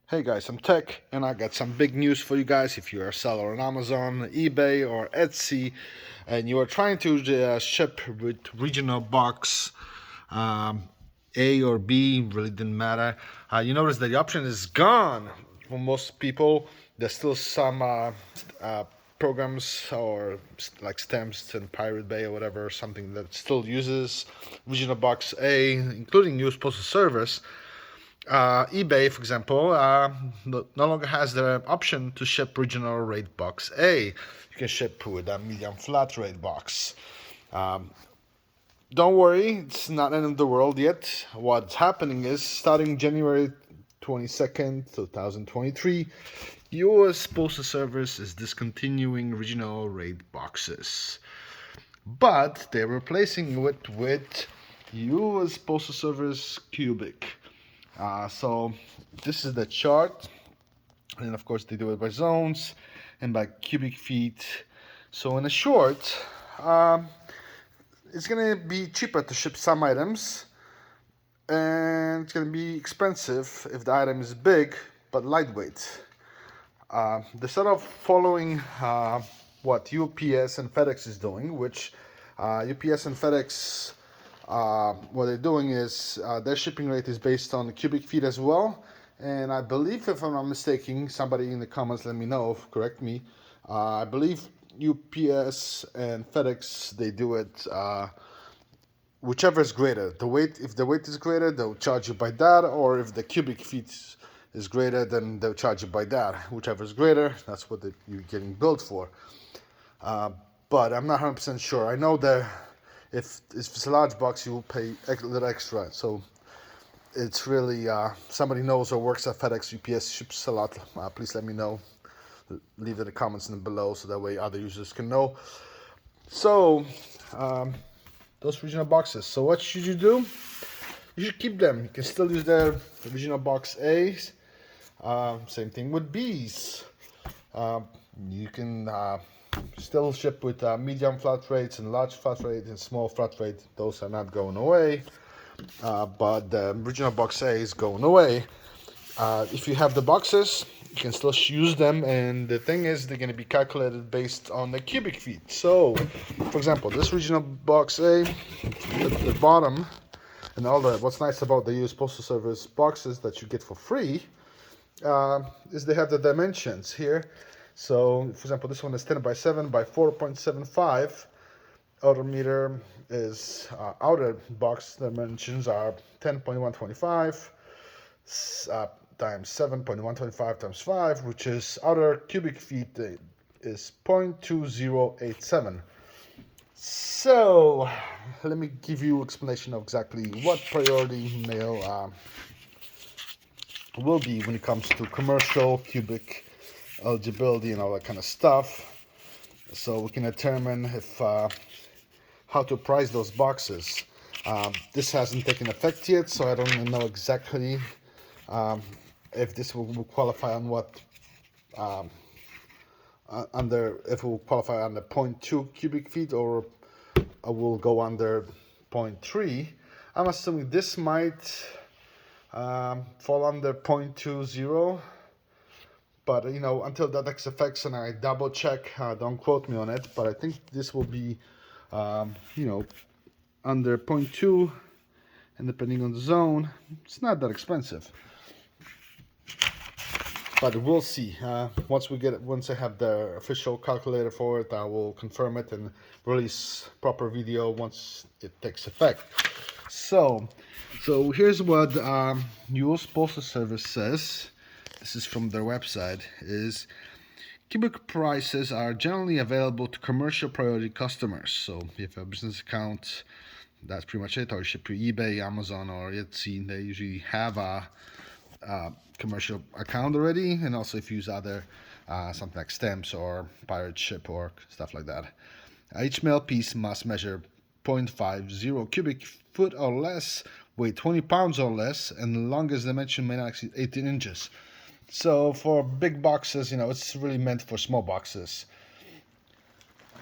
Hey guys, I'm Tech, and I got some big news for you guys. If you're a seller on Amazon, eBay, or Etsy, and you are trying to ship with regional box A or B, really didn't matter. You notice that the option is gone for most people. There's still some programs or like Stamps and Pirate Bay or whatever, something that still uses regional box A, including US Postal Service. eBay, for example, no longer has the option to ship regional rate box A. You can ship with a medium flat rate box. Um, don't worry, it's not end of the world yet. What's happening is starting January 22nd, 2023, US Postal Service is discontinuing regional rate boxes. But they're replacing it with US Postal Service Cubic. So this is the chart, and of course they do it by zones and by cubic feet. So in a short, it's gonna be cheaper to ship some items, and it's gonna be expensive if the item is big but lightweight. Instead of following what UPS and FedEx is doing, which UPS and FedEx, what they're doing is their shipping rate is based on cubic feet as well. And I believe, if I'm not mistaken, somebody in the comments let me know, correct me. I believe UPS and FedEx, they do it whichever is greater. The weight, if the weight is greater, they'll charge you by that, or if the cubic feet is greater, then they'll charge you by that. Whichever is greater, that's what you're getting billed for. But I'm not 100% sure. I know that if it's a large box, you will pay a little extra. So it's really somebody knows or works at FedEx, UPS, ships a lot. Please let me know. Leave it in the comments below so that way other users can know. So those regional boxes. So what should you do? You should keep them. You can still use their regional box A's. Same thing with B's. You can still ship with medium flat rates and large flat rate and small flat rate. Those are not going away. But the original box A is going away. If you have the boxes, you can still use them, and the thing is, they're going to be calculated based on the cubic feet. So, for example, this regional box A, the bottom, and all the what's nice about the US Postal Service boxes that you get for free is they have the dimensions here. So, for example, this one is 10 by 7 by 4.75. Outer meter is outer box dimensions are 10.125 times 7.125 times 5, which is outer cubic feet is 0.2087. So let me give you explanation of exactly what priority mail will be when it comes to commercial cubic eligibility and all that kind of stuff. So we can determine if how to price those boxes. This hasn't taken effect yet, so I don't know exactly if this will qualify on what if it will qualify under 0.2 cubic feet or will go under 0.3. I'm assuming this might fall under 0.20. But until that takes effect and I double check, don't quote me on it. But I think this will be, under 0.2, and depending on the zone, it's not that expensive. But we'll see. Once I have the official calculator for it, I will confirm it and release proper video once it takes effect. So here's what US Postal Service says. This is from their website. Is cubic prices are generally available to commercial priority customers. So if you have a business account, that's pretty much it. Or you ship to eBay, Amazon, or Etsy, they usually have a commercial account already. And also if you use other something like Stamps or Pirate Ship or stuff like that. Each mail piece must measure 0.50 cubic foot or less, weigh 20 pounds or less, and the longest dimension may not exceed 18 inches. So for big boxes, it's really meant for small boxes.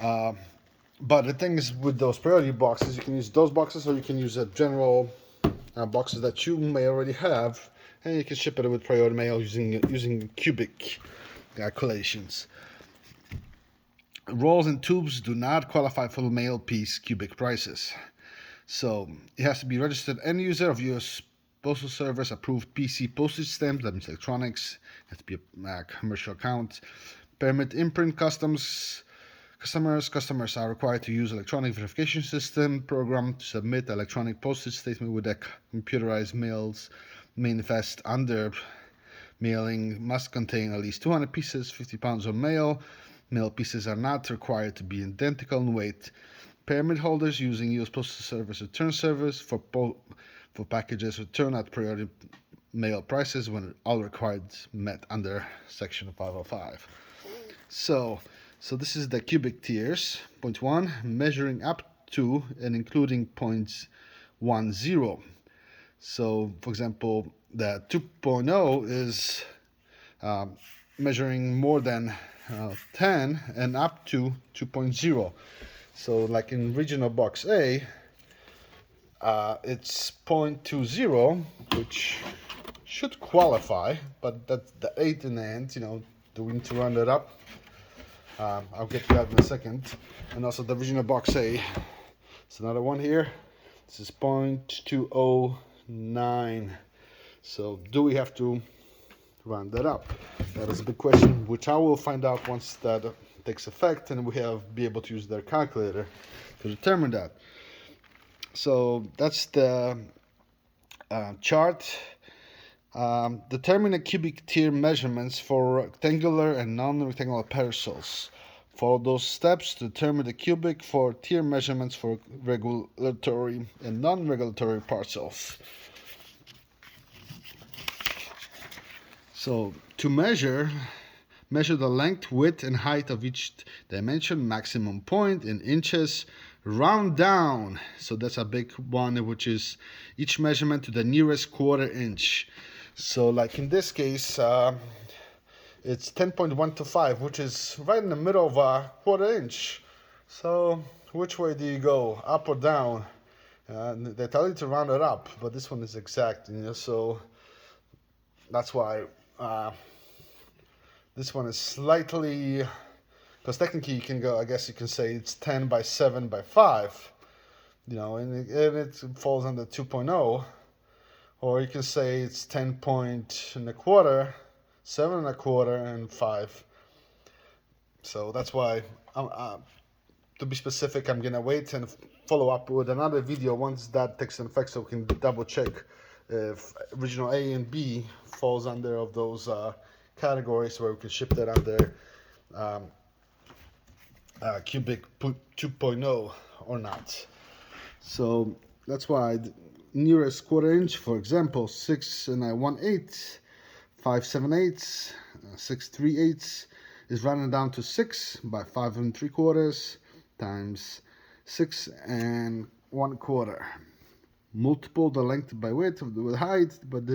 But the thing is, with those priority boxes, you can use those boxes, or you can use a general boxes that you may already have, and you can ship it with priority mail using cubic calculations. Rolls and tubes do not qualify for mail piece cubic prices. So it has to be registered end user of US Postal Service approved PC postage stamps, that means electronics. It has to be a commercial account. Permit imprint customers are required to use electronic verification system program to submit electronic postage statement with a computerized mails manifest under mailing must contain at least 200 pieces, 50 pounds of mail. Mail pieces are not required to be identical in weight. Permit holders using U.S. Postal Service return service for packages returned at priority mail prices when all requirements met under Section 505. So this is the cubic tiers. Point 1, measuring up to and including points 10. So, for example, the 2.0 is measuring more than 10 and up to 2.0. So like in regional box A, it's 0.20, which should qualify, but that's the 8 in the end, do we need to round it up? I'll get to that in a second. And also the regional box A, it's another one here. This is 0.209. So do we have to round that up? That is a big question, which I will find out once that takes effect, and we be able to use their calculator to determine that. So that's the chart. Determine the cubic tier measurements for rectangular and non-rectangular parcels. Follow those steps to determine the cubic for tier measurements for regulatory and non-regulatory parcels. So to measure the length, width, and height of each dimension, maximum point in inches, round down. So that's a big one, which is each measurement to the nearest quarter inch. So like in this case, it's 10.125, which is right in the middle of a quarter inch. So which way do you go, up or down? They tell you to round it up, but this one is exact, so that's why this one is slightly, because technically you can go, I guess you can say it's 10 by 7 by 5, and it falls under 2.0, or you can say it's 10 point and a quarter, 7 and a quarter, and 5. So that's why, to be specific, I'm gonna wait and follow up with another video once that takes an effect, so we can double check if regional A and B falls under of those categories where we can ship that under cubic 2.0 or not. So that's why the nearest quarter inch, for example, 6 1/8, 5 7/8, 6 3/8 is rounded down to 6 by 5 3/4 times 6 1/4. Multiple the length by width with height, but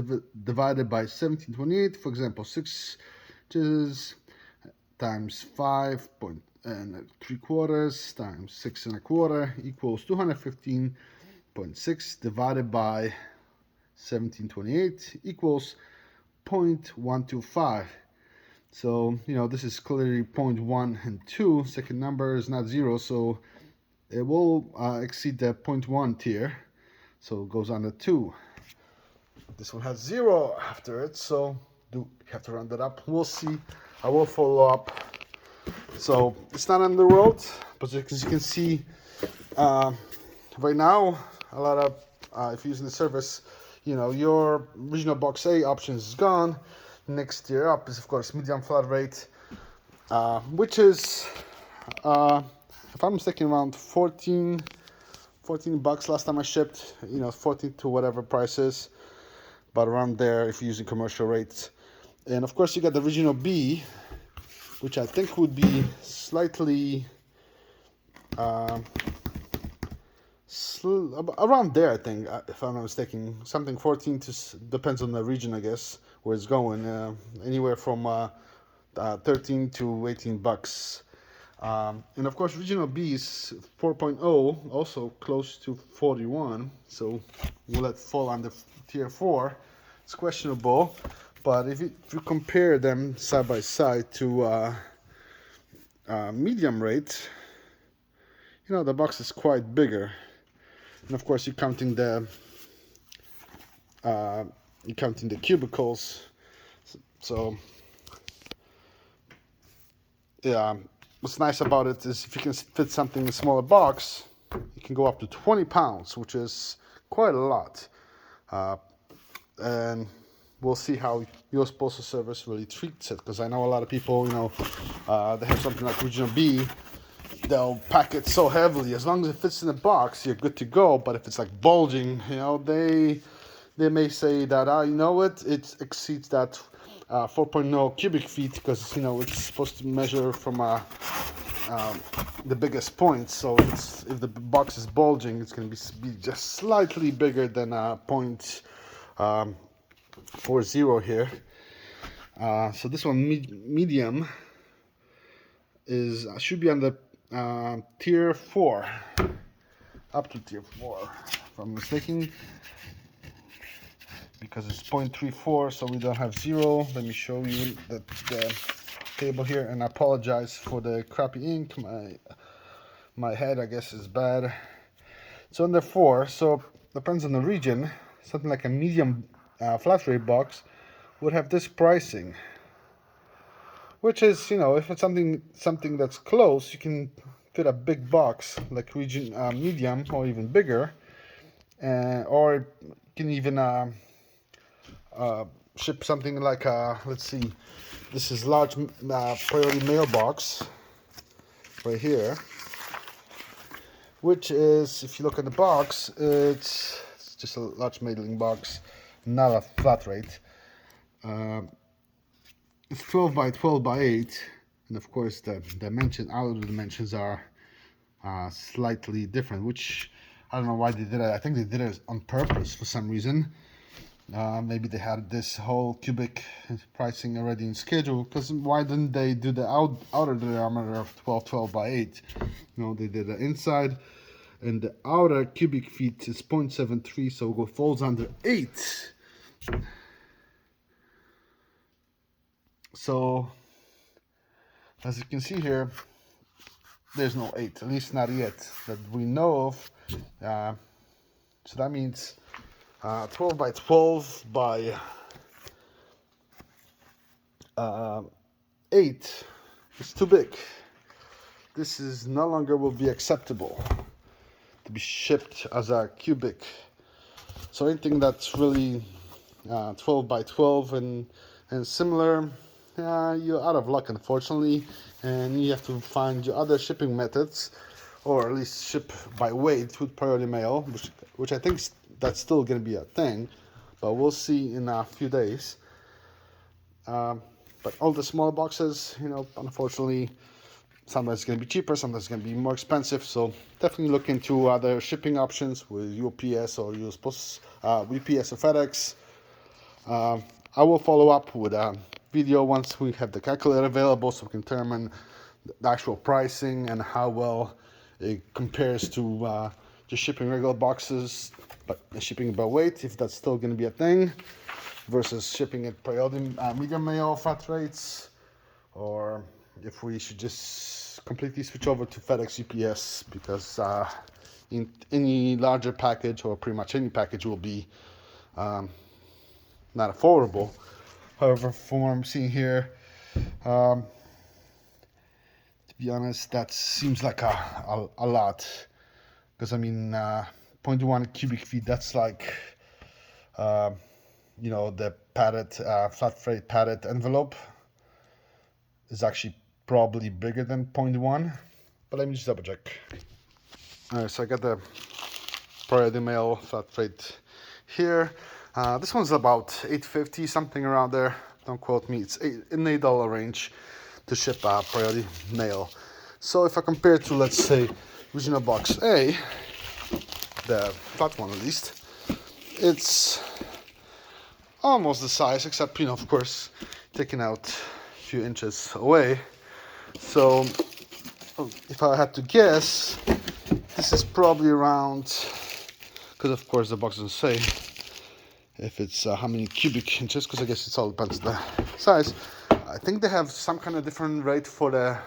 divided by 1728. For example, 6 inches times 5 3/4 times 6 1/4 equals 215.6 divided by 1728 equals 0.125. So this is clearly 0.1 and 2. Second number is not 0, so it will exceed the 0.1 tier. So it goes under 2. This one has 0 after it, so do have to round it up. We'll see. I will follow up. So it's not in the world, but as you can see, right now, a lot of if you're using the service, your regional box A option is gone. Next tier up is of course medium flat rate, which is, if I'm mistaken, around 14 bucks last time I shipped, 14 to whatever prices, but around there if you're using commercial rates. And of course you got the regional B, which I think would be slightly around there, I think, if I'm not mistaken, something 14 to, depends on the region, I guess, where it's going, anywhere from 13 to 18 bucks. And of course regional B is 4.0, also close to 41, so we'll let fall under tier 4. it's questionable. But if you compare them side by side to medium rate, you know, the box is quite bigger. And of course, you're counting the cubicles. So yeah, what's nice about it is if you can fit something in a smaller box, you can go up to 20 pounds, which is quite a lot. And we'll see how US Postal Service really treats it, because I know a lot of people, you know, they have something like Regional B, they'll pack it so heavily. As long as it fits in the box, you're good to go. But if it's like bulging, you know, they may say that, you know what, it exceeds that 4.0 cubic feet, because, you know, it's supposed to measure from the biggest point. So if the box is bulging, it's going to be just slightly bigger than 0.40 here. So this one, medium, should be under tier 4, up to tier 4, if I'm mistaken, because it's 0.34, so we don't have 0. Let me show you the table here, and I apologize for the crappy ink. My head, I guess, is bad. It's under 4, so depends on the region. Something like a medium flat rate box would have this pricing, which is, you know, if it's something that's close, you can fit a big box like region medium or even bigger, or you can even ship something like let's see, this is large priority mail box right here, which is, if you look at the box, it's just a large mailing box, not a flat rate. It's 12 by 12 by 8, and of course the outer dimensions are slightly different, which I don't know why they did it. I think they did it on purpose for some reason. Maybe they had this whole cubic pricing already in schedule, because why didn't they do the outer diameter of 12 by 8? You know, they did the inside, and the outer cubic feet is 0.73, so it falls under 8. So, as you can see here, there's no 8, at least not yet, that we know of. So that means 12 by 12 by 8 is too big. This is no longer will be acceptable to be shipped as a cubic. So anything that's really 12 by 12 and similar, you're out of luck, unfortunately, and you have to find your other shipping methods, or at least ship by weight with priority mail, which I think that's still going to be a thing, but we'll see in a few days. But all the small boxes, you know, unfortunately, sometimes it's going to be cheaper, sometimes it's going to be more expensive. So definitely look into other shipping options with UPS or UPS or FedEx. I will follow up with a video once we have the calculator available, so we can determine the actual pricing and how well it compares to just shipping regular boxes, but shipping by weight, if that's still going to be a thing, versus shipping at priority medium mail flat rates, or if we should just completely switch over to FedEx UPS, because in any larger package, or pretty much any package, will be not affordable. However, from what I'm seeing here, to be honest, that seems like a lot, because I mean 0.1 cubic feet, that's like you know, the padded flat rate padded envelope is actually probably bigger than 0.1, but let me just double check. Alright, so I got the priority mail flat rate here. This one's about $8.50, something around there, don't quote me. It's in the $8 range to ship priority mail. So if I compare to, let's say, Regional Box A, the flat one at least, it's almost the size, except, you know, of course, taking out a few inches away. So if I had to guess, this is probably around, because of course the box doesn't say, if it's how many cubic inches, because I guess it all depends on the size. I think they have some kind of different rate for the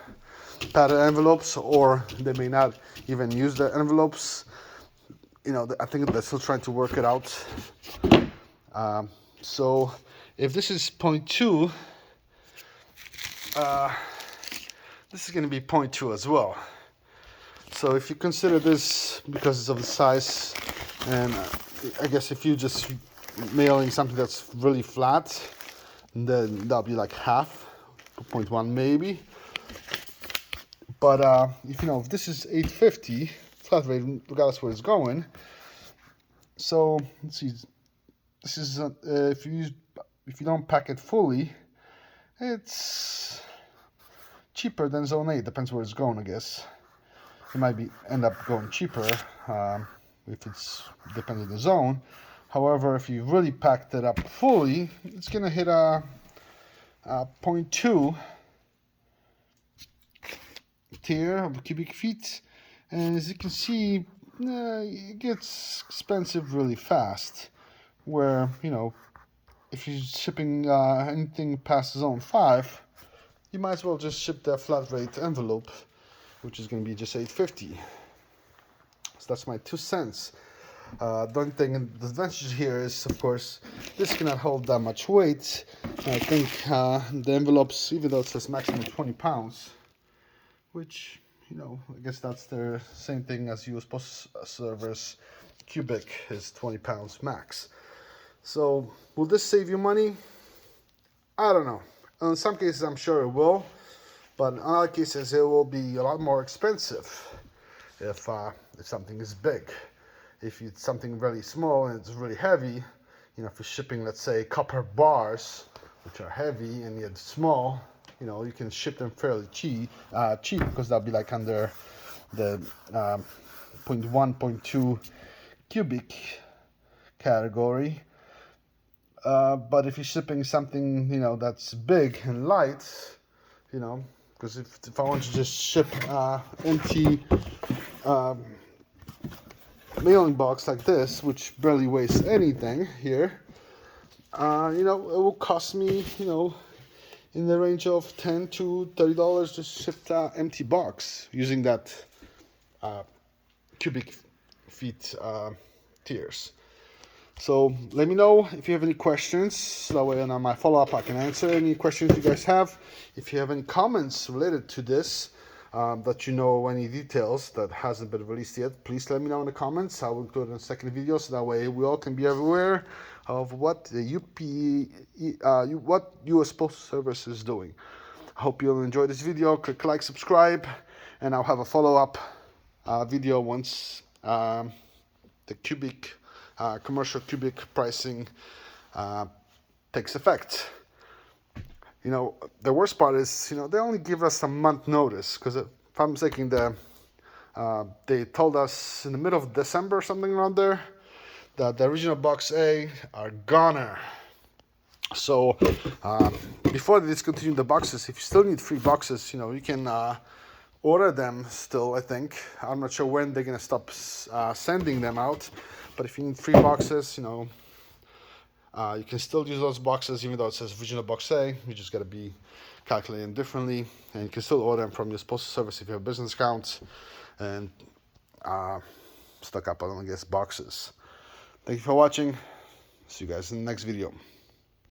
padded envelopes, or they may not even use the envelopes. You know, I think they're still trying to work it out. So if this is 0.2, this is going to be 0.2 as well. So if you consider this because of the size, and I guess if you just mailing something that's really flat, then that'll be like half, 0.1 maybe. But if you know, if this is 850 flat rate, regardless where it's going. So let's see, this is if you don't pack it fully, it's cheaper than Zone 8. Depends where it's going, I guess. It might end up going cheaper if it's depends on the zone. However, if you really packed it up fully, it's gonna hit a 0.2 tier of cubic feet, and as you can see, it gets expensive really fast. Where, you know, if you're shipping anything past zone 5, you might as well just ship the flat rate envelope, which is going to be just $8.50. So that's my 2 cents. The only thing, the advantage here is, of course, this cannot hold that much weight. I think the envelopes, even though it says maximum 20 pounds, which, you know, I guess that's the same thing as US Postal Service cubic is 20 pounds max. So will this save you money? I don't know. In some cases, I'm sure it will, but in other cases, it will be a lot more expensive if something is big. If it's something really small and it's really heavy, you know, if you're shipping, let's say, copper bars, which are heavy and yet small, you know, you can ship them fairly cheap because that'll be like under the 0.1, 0.2 cubic category. But if you're shipping something, you know, that's big and light, you know, because if I want to just ship empty mailing box like this, which barely weighs anything here, you know, it will cost me, you know, in the range of $10 to $30 to ship the empty box using that cubic feet tiers. So let me know if you have any questions. That way on my follow-up I can answer any questions you guys have. If you have any comments related to this, that you know any details that hasn't been released yet, please let me know in the comments. I will include it in the second video, so that way we all can be aware of what the what US Postal Service is doing. I hope you'll enjoy this video. Click like, subscribe, and I'll have a follow-up video once the cubic commercial cubic pricing takes effect. You know, the worst part is, you know, they only give us a month notice, because if I'm mistaken, they told us in the middle of December or something around there that the original box A are goner. So before they discontinue the boxes, if you still need free boxes, you know, you can order them still, I think. I'm not sure when they're gonna stop sending them out, but if you need free boxes, you know, you can still use those boxes even though it says original box A. You just gotta be calculating differently, and you can still order them from your postal service if you have a business account and stock up on, I guess, boxes. Thank you for watching. See you guys in the next video.